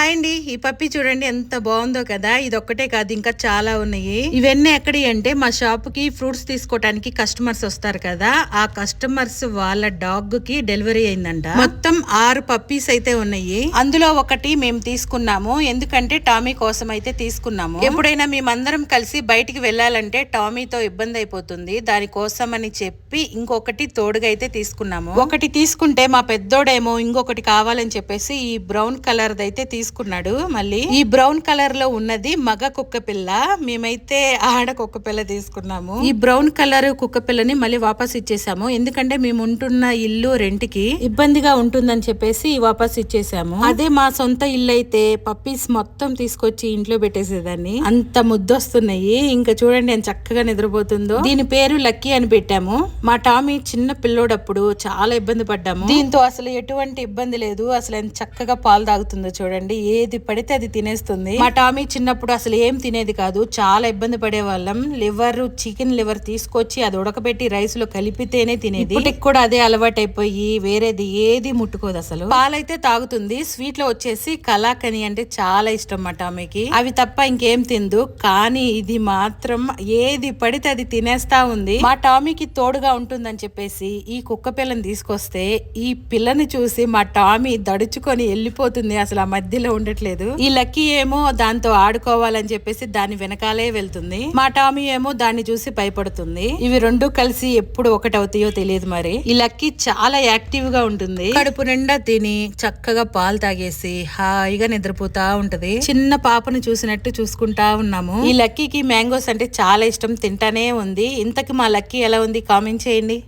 Hi అండి, ఈ పప్పి చూడండి ఎంత బాగుందో కదా. ఇది ఒక్కటే కాదు, ఇంకా చాలా ఉన్నాయి. ఇవన్నీ ఎక్కడి అంటే మా షాప్ కి ఫ్రూట్స్ తీసుకోవడానికి కస్టమర్స్ వస్తారు కదా, ఆ కస్టమర్స్ వాళ్ళ డాగ్ కి డెలివరీ అయిందంట. మొత్తం 6 పప్పీస్ అయితే ఉన్నాయి. అందులో ఒకటి మేము తీసుకున్నాము, ఎందుకంటే టామీ కోసం అయితే తీసుకున్నాము. ఎప్పుడైనా మేమందరం కలిసి బయటికి వెళ్ళాలంటే టామీతో ఇబ్బంది అయిపోతుంది, దానికోసం అని చెప్పి ఇంకొకటి తోడుగా అయితే తీసుకున్నాము. ఒకటి తీసుకుంటే మా పెద్దోడేమో ఇంకొకటి కావాలని చెప్పేసి ఈ బ్రౌన్ కలర్ అయితే తీసుకున్నాడు. మళ్ళీ ఈ బ్రౌన్ కలర్ లో ఉన్నది మగ కుక్క పిల్ల, మేమైతే ఆడ కుక్క పిల్ల తీసుకున్నాము. ఈ బ్రౌన్ కలర్ కుక్క పిల్లని మళ్ళీ వాపస్ ఇచ్చేసాము, ఎందుకంటే మేము ఉంటున్న ఇల్లు రెంట్ కి ఇబ్బందిగా ఉంటుందని చెప్పేసి వాపస్ ఇచ్చేసాము. అదే మా సొంత ఇల్లు అయితే పప్పీస్ మొత్తం తీసుకొచ్చి ఇంట్లో పెట్టేసేదాన్ని. అంత ముద్దొస్తున్నాయి. ఇంకా చూడండి ఎంత చక్కగా నిద్రపోతుందో. దీని పేరు లక్కీ అని పెట్టాము. మా టామీ చిన్న పిల్లోడప్పుడు చాలా ఇబ్బంది పడ్డాము. దీంతో అసలు ఎటువంటి ఇబ్బంది లేదు, అసలు ఎంత చక్కగా పాలు తాగుతుందో చూడండి. ఏది పడితే అది తినేస్తుంది. మా టామీ చిన్నప్పుడు అసలు ఏం తినేది కాదు, చాలా ఇబ్బంది పడే వాళ్ళం. చికెన్ లివర్ తీసుకొచ్చి అది ఉడకబెట్టి రైస్ లో కలిపితేనే తినేది. ఇప్పటికి కూడా అదే అలవాటు అయిపోయి వేరేది ఏది ముట్టుకోదు. అసలు పాలైతే తాగుతుంది. స్వీట్ లో వచ్చేసి కలాకని అంటే చాలా ఇష్టం మా టామీకి. అవి తప్ప ఇంకేం తిందు, కానీ ఇది మాత్రం ఏది పడితే అది తినేస్తా ఉంది. మా టామీకి తోడుగా ఉంటుందని చెప్పేసి ఈ కుక్క పిల్లని తీసుకొస్తే ఈ పిల్లని చూసి మా టామీ దడుచుకొని వెళ్ళిపోతుంది, అసలు ఆ మధ్యలో ఉండట్లేదు. ఈ లక్కీ ఏమో దాంతో ఆడుకోవాలని చెప్పేసి దాని వెనకాలే వెళ్తుంది. మా టామీ ఏమో దాన్ని చూసి భయపడుతుంది. ఇవి రెండు కలిసి ఎప్పుడు ఒకటవుతాయో తెలియదు. మరి ఈ లక్కీ చాలా యాక్టివ్ గా ఉంటుంది. కడుపు నిండా తిని చక్కగా పాలు తాగేసి హాయిగా నిద్రపోతా ఉంటది. చిన్న పాపను చూసినట్టు చూసుకుంటా ఉన్నాము. ఈ లక్కీకి మ్యాంగోస్ అంటే చాలా ఇష్టం, తింటానే ఉంది. ఇంతకు మా లక్కీ ఎలా ఉంది కామెంట్ చేయండి.